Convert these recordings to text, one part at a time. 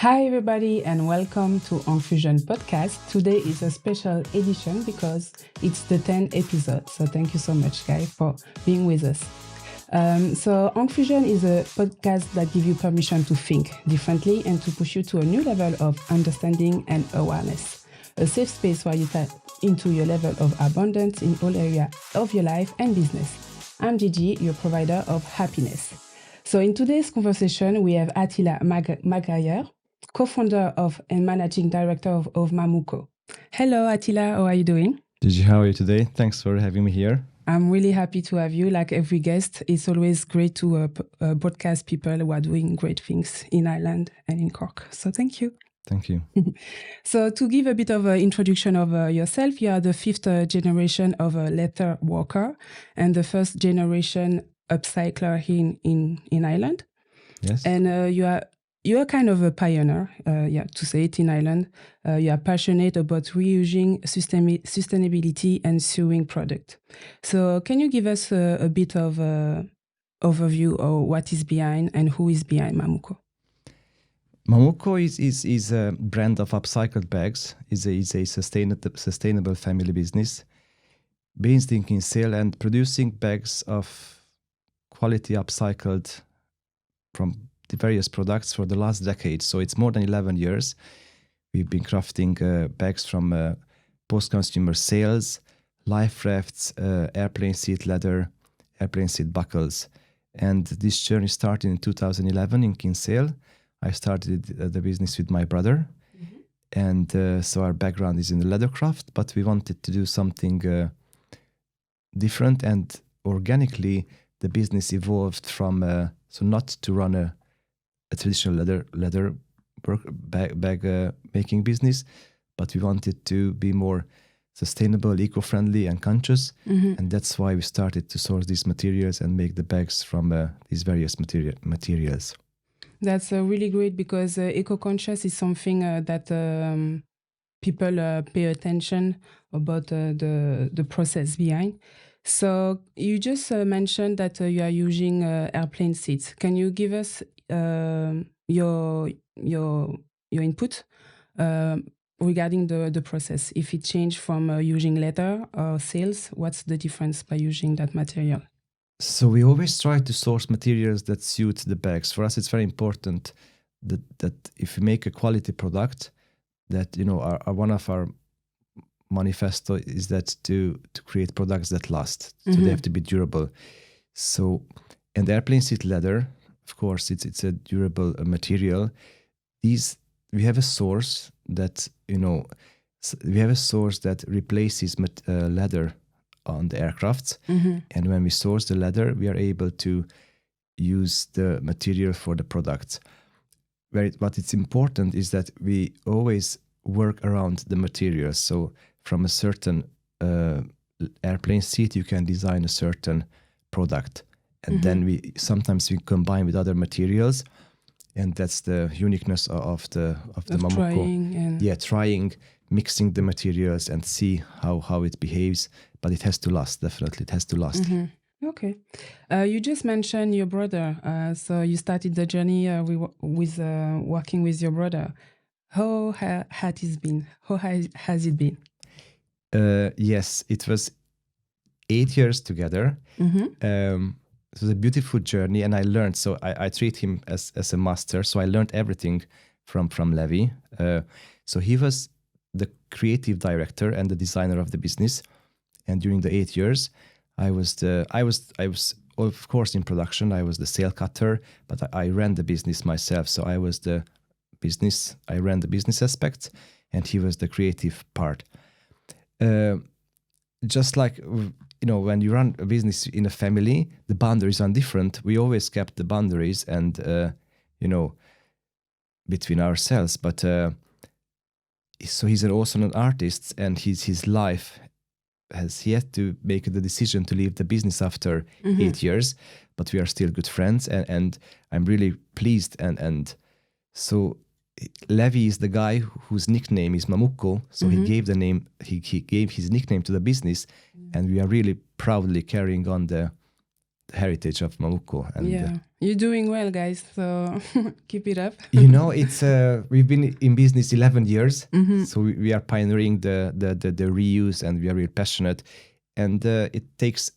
Hi, everybody, and welcome to Fusion Podcast. Today is a special edition because it's the 10th episode. So thank you so much, Guy, for being with us. So Fusion is a podcast that gives you permission to think differently and to push you to a new level of understanding and awareness. A safe space where you tap into your level of abundance in all areas of your life and business. I'm Gigi, your provider of happiness. So in today's conversation, we have Attila Magayer, co-founder of and managing director of Mamukko. Hello, Attila. How are you doing? Gigi, how are you today? Thanks for having me here. I'm really happy to have you. Like every guest, it's always great to broadcast people who are doing great things in Ireland and in Cork. So thank you. Thank you. So to give a bit of an introduction of yourself, you are the fifth generation of a leather worker and the first generation upcycler in Ireland. Yes. And you are kind of a pioneer, to say it, in Ireland. You are passionate about reusing sustainability and sewing product. So can you give us a bit of overview of what is behind and who is behind Mamukko? Mamukko is a brand of upcycled bags. Is a sustainable family business based in Kinsale and producing bags of quality upcycled from the various products for the last decade. So it's more than 11 years. We've been crafting bags from post-consumer sales, life rafts, airplane seat leather, airplane seat buckles. And this journey started in 2011 in Kinsale. I started the business with my brother. Mm-hmm. And so our background is in the leather craft, but we wanted to do something different. And organically, the business evolved from, so not to run a traditional leather bag making business, but we wanted to be more sustainable, eco-friendly and conscious. Mm-hmm. And that's why we started to source these materials and make the bags from these various materials. That's really great because eco-conscious is something that people pay attention about the process behind. So you just mentioned that you are using airplane seats. Can you give us your input regarding the process? If it changed from using leather or sails, what's the difference by using that material? So we always try to source materials that suit the bags. For us, it's very important that if we make a quality product, that one of our manifesto is that to create products that last. So mm-hmm. They have to be durable. So, and airplane seat leather, of course, it's a durable material. We have a source that replaces leather on the aircrafts. Mm-hmm. And when we source the leather, we are able to use the material for the products. What it's important is that we always work around the materials. So from a certain airplane seat, you can design a certain product. And mm-hmm. then we sometimes combine with other materials. And that's the uniqueness of the Mamukko. Trying, mixing the materials and see how it behaves. But it has to last, definitely. It has to last. Mm-hmm. Okay. You just mentioned your brother. So you started the journey with working with your brother. How has it been? How has it been? Yes, it was 8 years together. Mm-hmm. It was a beautiful journey, and I learned. So I treat him as a master. So I learned everything from Levi. So he was the creative director and the designer of the business. And during the 8 years, I was of course in production. I was the sale cutter, but I ran the business myself. So I ran the business aspect, and he was the creative part. Just like, when you run a business in a family, the boundaries are different. We always kept the boundaries and, between ourselves. But so he's also an artist, and his life he had to make the decision to leave the business after mm-hmm. 8 years. But we are still good friends, and I'm really pleased. And so Levi is the guy whose nickname is Mamukko, so mm-hmm. he gave the name. He gave his nickname to the business, and we are really proudly carrying on the heritage of Mamukko. And yeah, you're doing well, guys. So keep it up. it's we've been in business 11 years, so we are pioneering the reuse, and we are really passionate, and it takes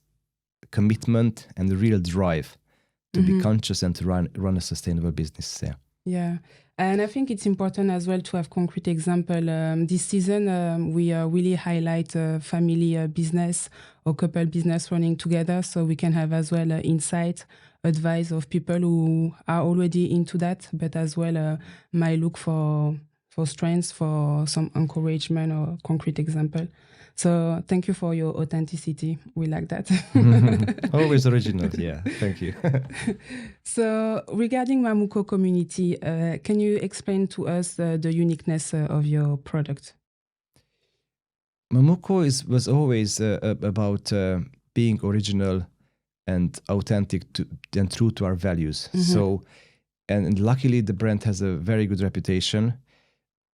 commitment and real drive to be conscious and to run a sustainable business. Yeah. Yeah. And I think it's important as well to have concrete example. This season, we really highlight family business or couple business running together, so we can have as well insight, advice of people who are already into that, but as well might look for strengths, for some encouragement or concrete example. So thank you for your authenticity. We like that. Always original. Yeah, thank you. So regarding Mamukko community, can you explain to us the uniqueness of your product? Mamukko was always about being original and authentic and true to our values. So, and luckily the brand has a very good reputation.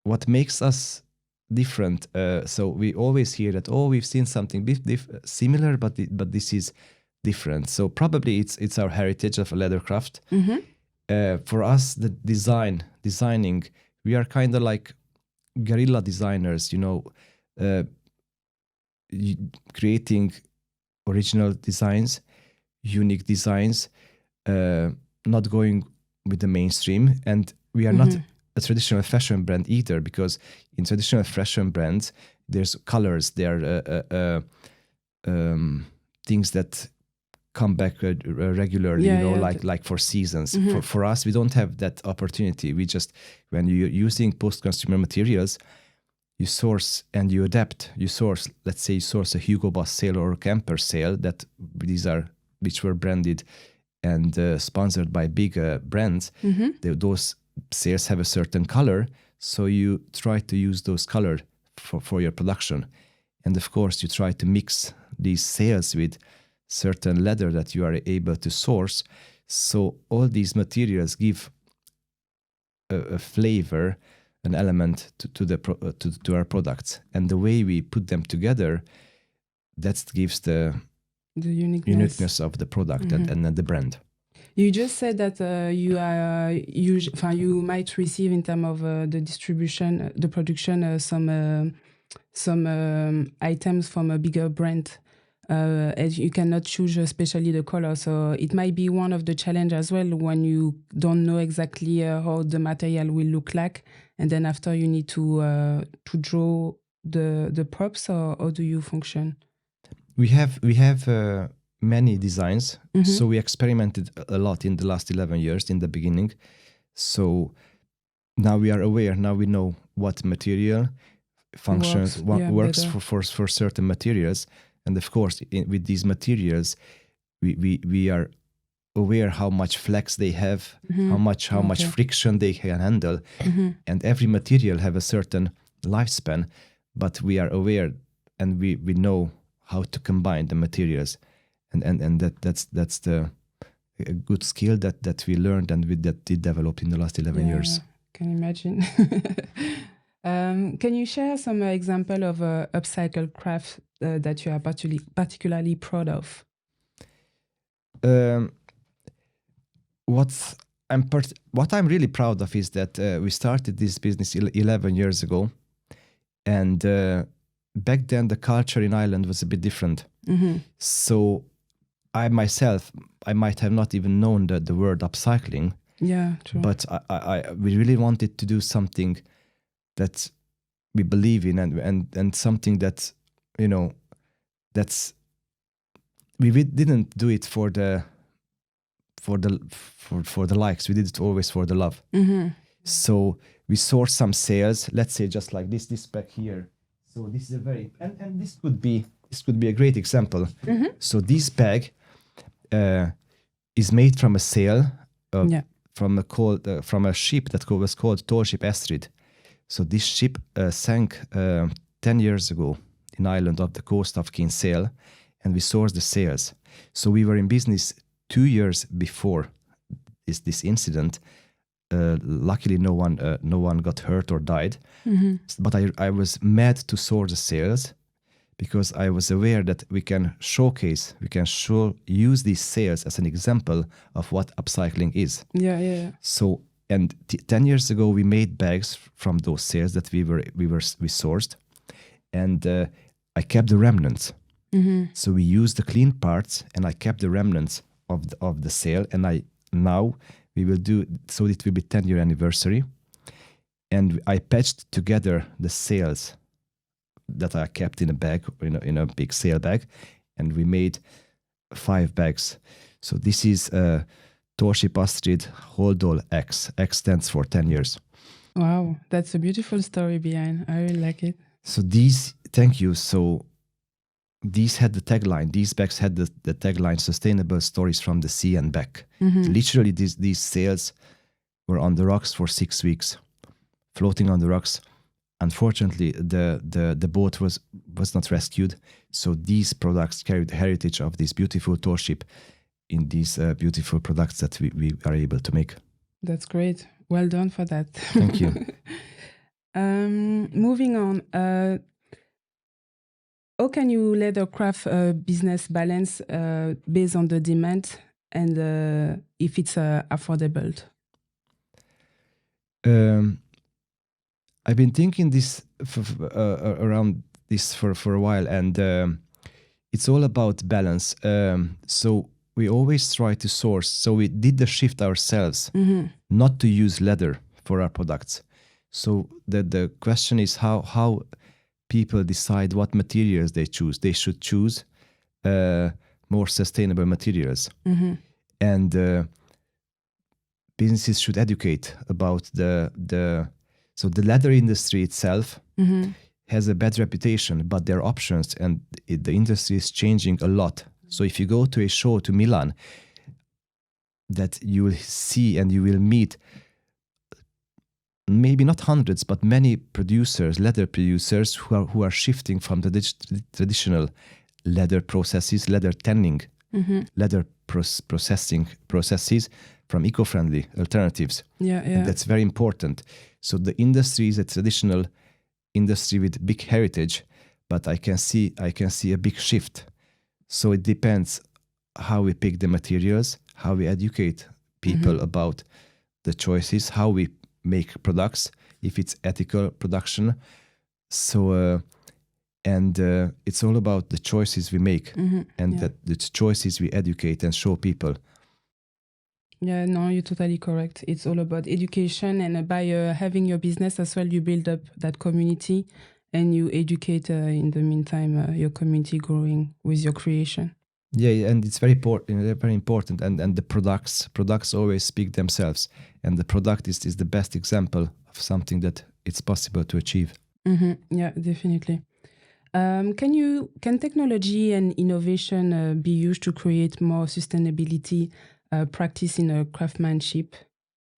What makes us different? So we always hear that, oh, we've seen something similar, but this is different. So probably it's our heritage of leathercraft. For us, the designing, we are kind of like guerrilla designers, creating original designs, unique designs, not going with the mainstream. And we are not a traditional fashion brand either, because in traditional fashion brands, there's colors, there are things that come back regularly, like for seasons. For us, we don't have that opportunity. We just, when you're using post-consumer materials, you source and you adapt. You source, let's say you source a Hugo Boss sale or a Camper sale, which were branded and sponsored by big brands. Those sales have a certain color, so you try to use those colors for your production. And of course, you try to mix these sales with certain leather that you are able to source. So all these materials give a flavor, an element to our products, and the way we put them together, that gives the uniqueness of the product and the brand. You just said that you might receive in terms of the distribution, the production, some items from a bigger brand. As you cannot choose especially the color, so it might be one of the challenge as well when you don't know exactly how the material will look like, and then after you need to draw the props, or how do you function? We have many designs, so we experimented a lot in the last 11 years in the beginning. So now we are aware. Now we know what material functions works for certain materials. And of course, with these materials, we are aware how much flex they have, how much friction they can handle, and every material have a certain lifespan. But we are aware, and we know how to combine the materials, and that's the a good skill that we learned and that did develop in the last 11 years. Can imagine. Can you share some example of upcycle craft that you are particularly proud of? What I'm really proud of is that we started this business 11 years ago, and back then the culture in Ireland was a bit different. So I myself, I might have not even known the word upcycling. Yeah, true. But we really wanted to do something that we believe in, and something that, that's, we didn't do it for the likes. We did it always for the love. So we sourced some sales, let's say just like this bag here. So this is a very, and this could be a great example. So this bag is made from a sale from a ship that was called Tall Ship Astrid. So this ship sank 10 years ago in Ireland off the coast of Kinsale, and we sourced the sales. So we were in business 2 years before this incident. Luckily, no one got hurt or died. But I was mad to source the sales because I was aware that we can use these sales as an example of what upcycling is. Yeah. So, and 10 years ago, we made bags from those sales that we sourced, and I kept the remnants. So we used the clean parts, and I kept the remnants of the sale. And now we will do, so it will be 10-year anniversary, and I patched together the sales that I kept in a bag, in a big sale bag, and we made 5 bags. So this is Torship Astrid Holdol X. X stands for 10 years. Wow, that's a beautiful story behind. I really like it. So thank you. So these had the tagline. These bags had the tagline: "Sustainable stories from the sea and back." Literally, these sails were on the rocks for 6 weeks, floating on the rocks. Unfortunately, the boat was not rescued. So these products carry the heritage of this beautiful Torship in these beautiful products that we are able to make. That's great. Well done for that. Thank you. Moving on. How can you leathercraft business balance based on the demand and if it's affordable? I've been thinking this around this for a while, and it's all about balance. So we always try to source. So we did the shift ourselves, not to use leather for our products. So the question is how people decide what materials they choose. They should choose more sustainable materials, and businesses should educate about So the leather industry itself has a bad reputation, but there are options, and the industry is changing a lot. So if you go to a show to Milan, that you will see and you will meet maybe not hundreds, but many producers, leather producers, who are shifting from the traditional leather processes, leather tanning, leather processes, from eco-friendly alternatives. Yeah. And that's very important. So the industry is a traditional industry with big heritage, but I can see a big shift. So it depends how we pick the materials, how we educate people about the choices, how we make products, if it's ethical production. So it's all about the choices we make, and that the choices we educate and show people. Yeah, no, you're totally correct. It's all about education, and by having your business as well, you build up that community, and you educate in the meantime your community growing with your creation. Yeah, and it's very important. They're very important, and the products always speak themselves, and the product is the best example of something that it's possible to achieve. Yeah, definitely. Can technology and innovation be used to create more sustainability practice in craftsmanship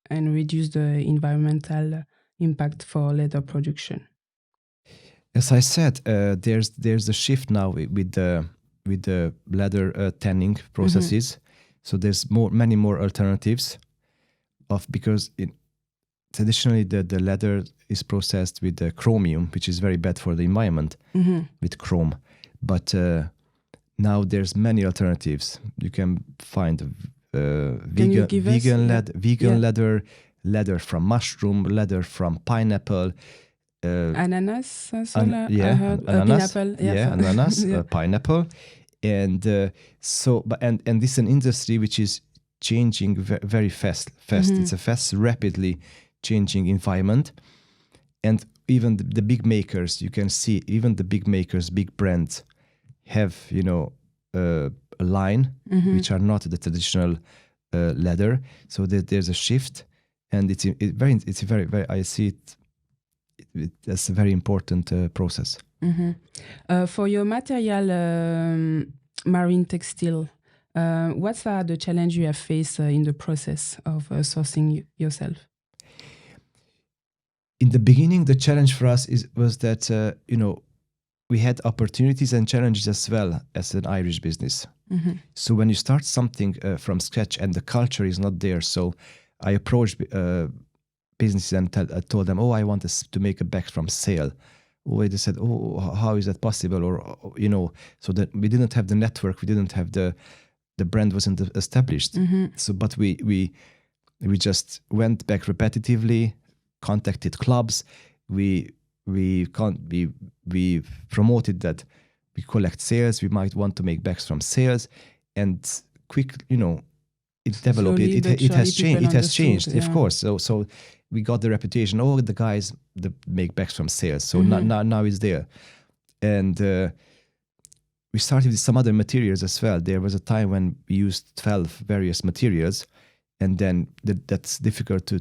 and reduce the environmental impact for leather production? As I said, there's a shift now with the leather tanning processes. So there's many more alternatives because traditionally the leather is processed with chromium, which is very bad for the environment, with chrome. But now there's many alternatives. You can find vegan leather from mushroom, leather from pineapple, ananas. Ananas. Ananas, pineapple, and and this is an industry which is changing very fast. It's a fast, rapidly changing environment, and even the big makers, you can see, even the big makers, big brands have a line which are not the traditional leather. So there's a shift, and it's very I see it as a very important process. For your material, marine textile, what are the challenges you have faced in the process of sourcing yourself? In the beginning, the challenge for us was that we had opportunities and challenges as well as an Irish business. So when you start something from scratch and the culture is not there, so I approached businesses and I told them, I want to make a bag from sail. they said, oh, how is that possible? Or, you know, so that we didn't have the network, we didn't have the brand wasn't established. So, but we just went back repetitively, contacted clubs. We promoted that we collect sales. We might want to make bags from sales, and quick, you know, it developed. Slowly It but has surely changed. It people has changed, understood, of yeah. course. So we got the reputation. Oh, the guys that make bags from sales. So now it's there, and we started with some other materials as well. There was a time when we used 12 various materials, and then that's difficult to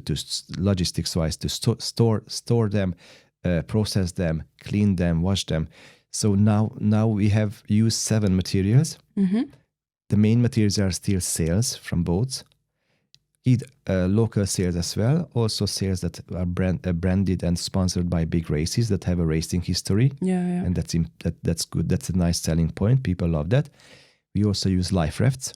logistics wise to store them, process them, clean them, wash them. So now we have used 7 materials. The main materials are still sales from boats, local sales as well, also sales that are branded and sponsored by big races that have a racing history. Yeah. And that's good. That's a nice selling point. People love that. We also use life rafts,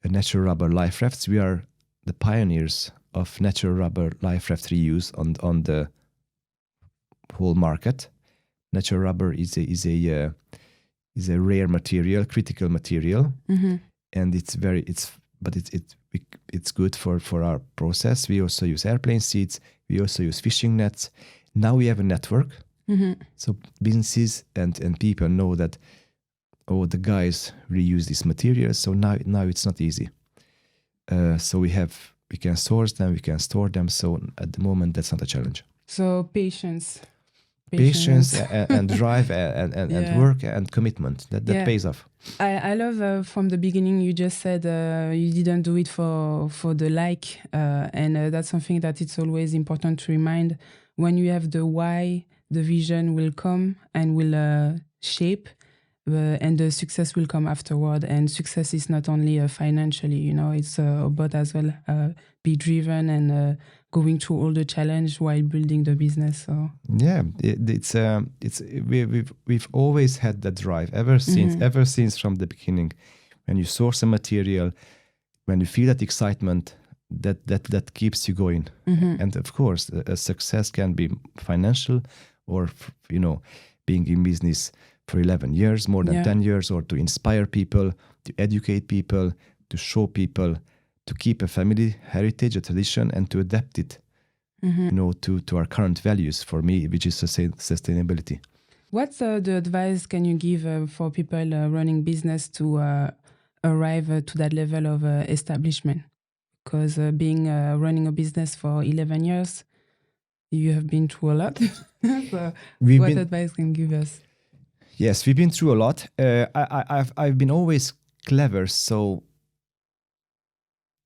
natural rubber life rafts. We are the pioneers of natural rubber life raft reuse on the whole market. Natural rubber is a rare material, critical material, and it's good for our process. We also use airplane seats. We also use fishing nets. Now we have a network, so businesses and people know that the guys reuse these materials. So now it's not easy. So we can source them, we can store them. So at the moment, that's not a challenge. So patience and drive and work and commitment that pays off. I love from the beginning you just said you didn't do it for the like, and that's something that it's always important to remind. When you have the why, the vision will come and will shape, and the success will come afterward. And success is not only financially, you know, it's about as well be driven and going through all the challenge while building the business. So yeah, we've always had that drive ever since from the beginning. When you source a material, when you feel that excitement, that keeps you going. And of course, a success can be financial, or you know, being in business for 11 years, more than 10 years, or to inspire people, to educate people, to show people, to keep a family heritage, a tradition, and to adapt it, you know, to our current values. For me, which is sustainability. What's the advice can you give for people running business to arrive to that level of establishment? Because running a business for 11 years, you have been through a lot. So what advice can you give us? Yes, we've been through a lot. I've been always clever, so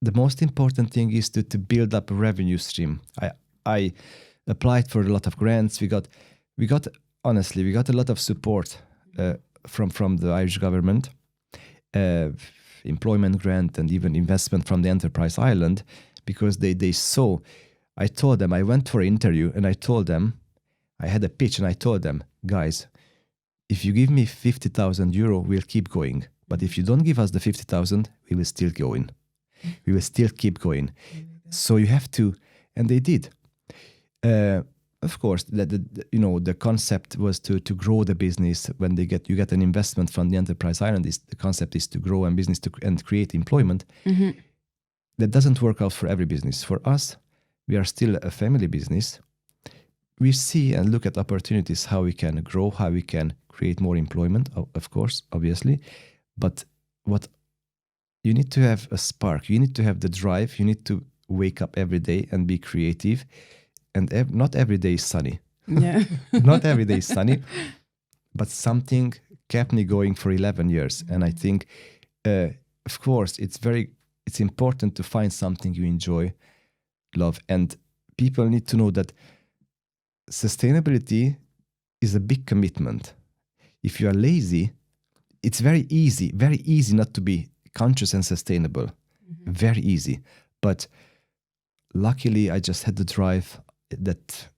the most important thing is to build up a revenue stream. I applied for a lot of grants. We got a lot of support from the Irish government, employment grant, and even investment from the Enterprise Island, because they saw. I told them, I went for an interview and I told them, I had a pitch and I told them, guys, if you give me 50,000 euro, we'll keep going. But if you don't give us the 50,000, we will still go in. We will still keep going. So you have to, and they did. Of course, the concept was to grow the business. When you get an investment from the Enterprise Island, the concept is to grow and business and create employment. That doesn't work out for every business. For us, we are still a family business. We see and look at opportunities, how we can grow, how we can create more employment, of course, obviously. But what you need to have a spark, you need to have the drive, you need to wake up every day and be creative. And not every day is sunny. Yeah. Not every day is sunny, but something kept me going for 11 years. And I think, of course, it's important to find something you enjoy, love. And people need to know that sustainability is a big commitment. If you are lazy, it's very easy not to be conscious and sustainable. Very easy. But luckily, I just had the drive that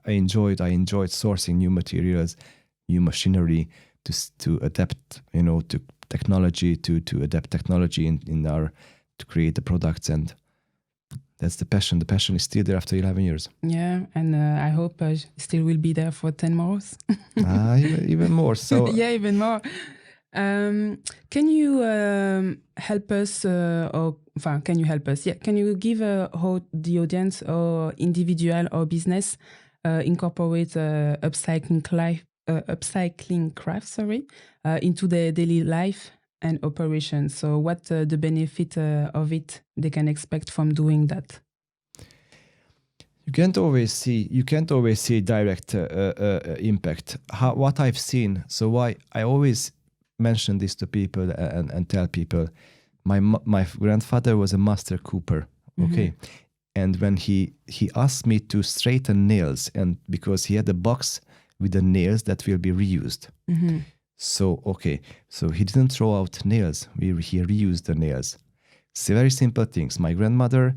I enjoyed sourcing new materials, new machinery to adapt, to technology, to adapt technology to create the products, and that's the passion. The passion is still there after 11 years. Yeah, and I hope still will be there for 10 more. Even more. So yeah, even more. Can you help us, can you help us? Yeah, can you give how the audience or individual or business incorporate upcycling craft, into their daily life and operations? So, what the benefit of it they can expect from doing that? you can't always see direct impact. What I've seen. So why I always mention this to people and tell people, my grandfather was a master cooper. Okay. And when he asked me to straighten nails, and because he had a box with the nails that will be reused. So he didn't throw out nails. He reused the nails. So very simple things. My grandmother,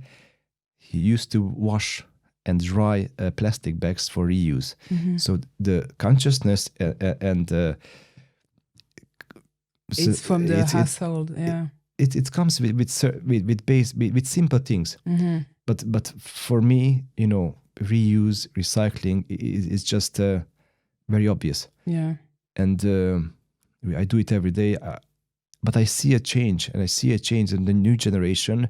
he used to wash and dry plastic bags for reuse. So the consciousness and it's from the household. Yeah, it comes with simple things. But for me, reuse, recycling is just very obvious. Yeah. And I do it every day. But I see a change, and the new generation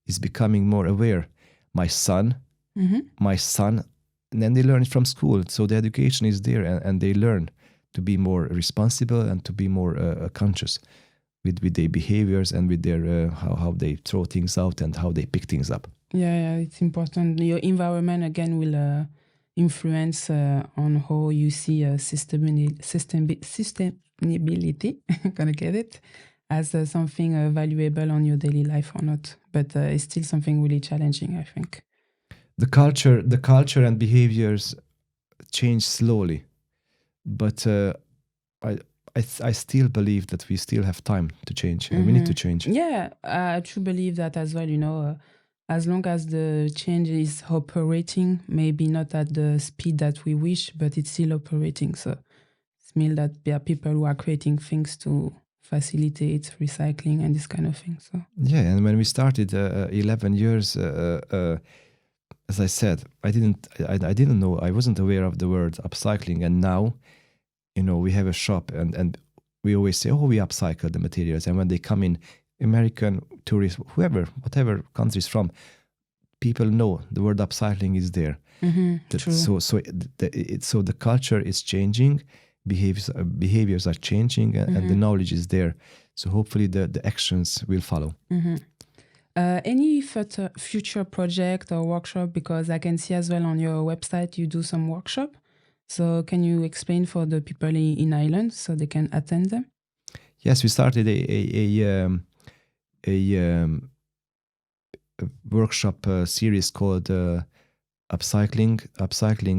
is becoming more aware. My son, and then they learn it from school. So the education is there, and they learn to be more responsible and to be more conscious with their behaviors and with their how they throw things out and how they pick things up. Yeah, it's important. Your environment again will influence on how you see sustainability. Gonna get it as something valuable on your daily life or not, but it's still something really challenging, I think. The culture and behaviors change slowly, but I still believe that we still have time to change, and we need to change. Yeah, I truly believe that as well. As long as the change is operating, maybe not at the speed that we wish, but it's still operating. So it means that there are people who are creating things to facilitate recycling and this kind of thing. So yeah, and when we started 11 years, as I said, I didn't know, I wasn't aware of the word upcycling, and now, we have a shop, and we always say, we upcycle the materials, and when they come in, American tourists, whatever countries from, people know the word upcycling is there. True. So the culture is changing, behaviors are changing, and the knowledge is there. So hopefully the actions will follow. Any future project or workshop? Because I can see as well on your website you do some workshop. So can you explain for the people in Ireland so they can attend them? Yes, we started a workshop series called Upcycling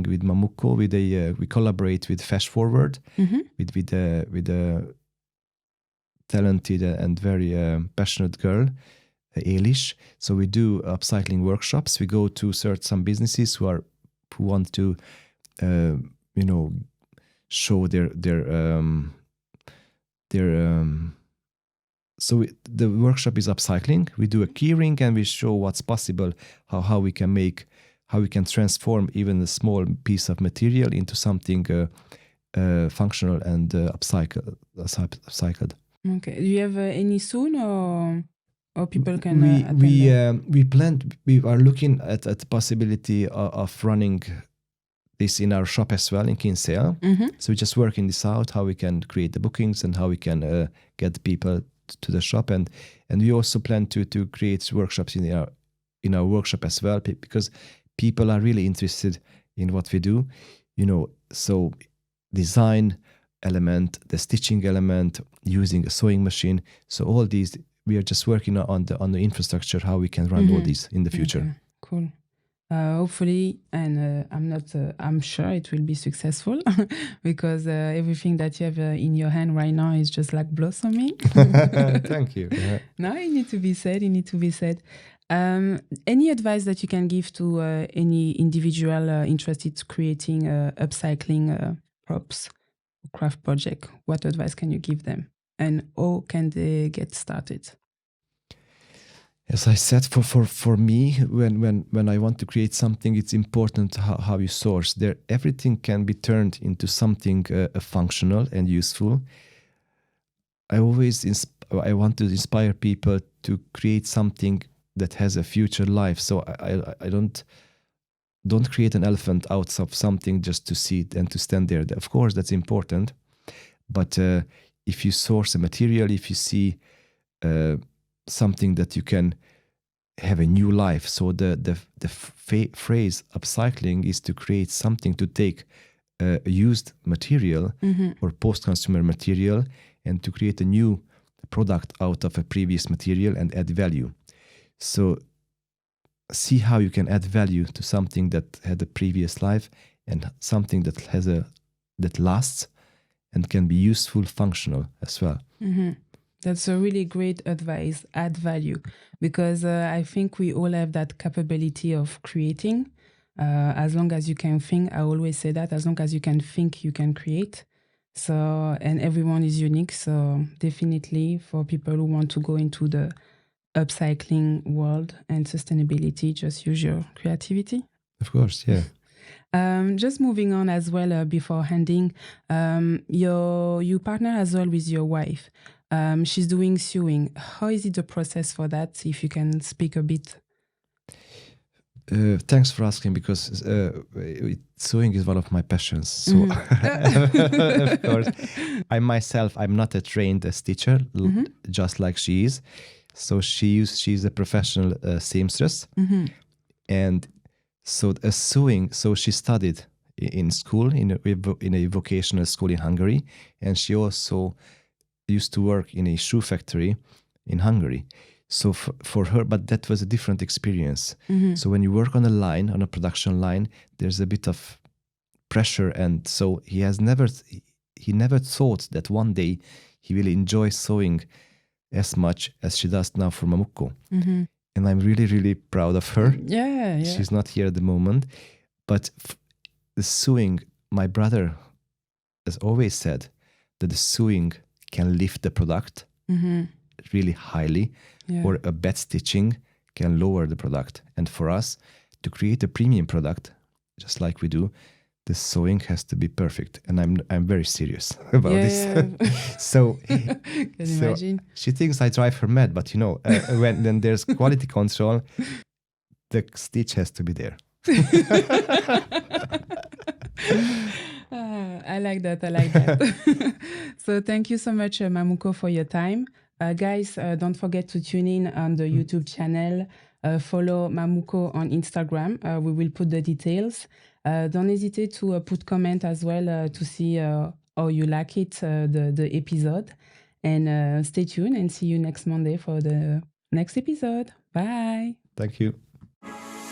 with Mamukko. We collaborate with Fast Forward, with a talented and very passionate girl, Eilish. So we do upcycling workshops. We go to some businesses who want to show so the workshop is upcycling. We do a keyring, and we show what's possible, how we can transform even a small piece of material into something functional and upcycled. Okay. Do you have any soon, or people can attend? We are looking at the possibility of running this in our shop as well in Kinsale. So we're just working this out, how we can create the bookings and how we can get people to the shop, and we also plan to create workshops in our workshop as well, because people are really interested in what we do, so design element, the stitching element, using a sewing machine. So all these, we are just working on the infrastructure, how we can run all these in the future. Okay, cool. Hopefully, and I'm sure it will be successful because everything that you have in your hand right now is just like blossoming. Thank you. No, it needs to be said. Any advice that you can give to any individual interested in creating upcycling props or craft project? What advice can you give them, and how can they get started? As I said, for me, when I want to create something, it's important how you source. There, everything can be turned into something functional and useful. I want to inspire people to create something that has a future life. So I don't create an elephant out of something just to see it and to stand there. Of course, that's important. But if you source a material, if you see something that you can have a new life. So the phrase upcycling is to create something, to take a used material or post-consumer material and to create a new product out of a previous material and add value. So see how you can add value to something that had a previous life and something that lasts and can be useful, functional as well. That's a really great advice, add value, because I think we all have that capability of creating. As long as you can think, I always say that, as long as you can think, you can create. So, and everyone is unique. So definitely for people who want to go into the upcycling world and sustainability, just use your creativity. Of course, yeah. Just moving on as well, before handing, you partner as well with your wife. She's doing sewing. How is it the process for that? If you can speak a bit. Thanks for asking, because sewing is one of my passions. So, of course, I'm not a trained stitcher, just like she is. So she's a professional seamstress, and so sewing. So she studied in school in a vocational school in Hungary, and she also used to work in a shoe factory in Hungary. So for her, but that was a different experience. So when you work on a production line, there's a bit of pressure, and so he never thought that one day he will enjoy sewing as much as she does now for Mamukko. And I'm really, really proud of her. Yeah. She's not here at the moment, but the sewing, my brother has always said that the sewing can lift the product really highly, or a bad stitching can lower the product. And for us to create a premium product, just like we do, the sewing has to be perfect. And I'm very serious about this. So, imagine. She thinks I drive her mad, but when there's quality control, the stitch has to be there. I like that. So thank you so much, Mamukko, for your time. Guys, don't forget to tune in on the YouTube channel. Follow Mamukko on Instagram. We will put the details. Don't hesitate to put comment as well to see how you like it, the episode. And stay tuned and see you next Monday for the next episode. Bye. Thank you.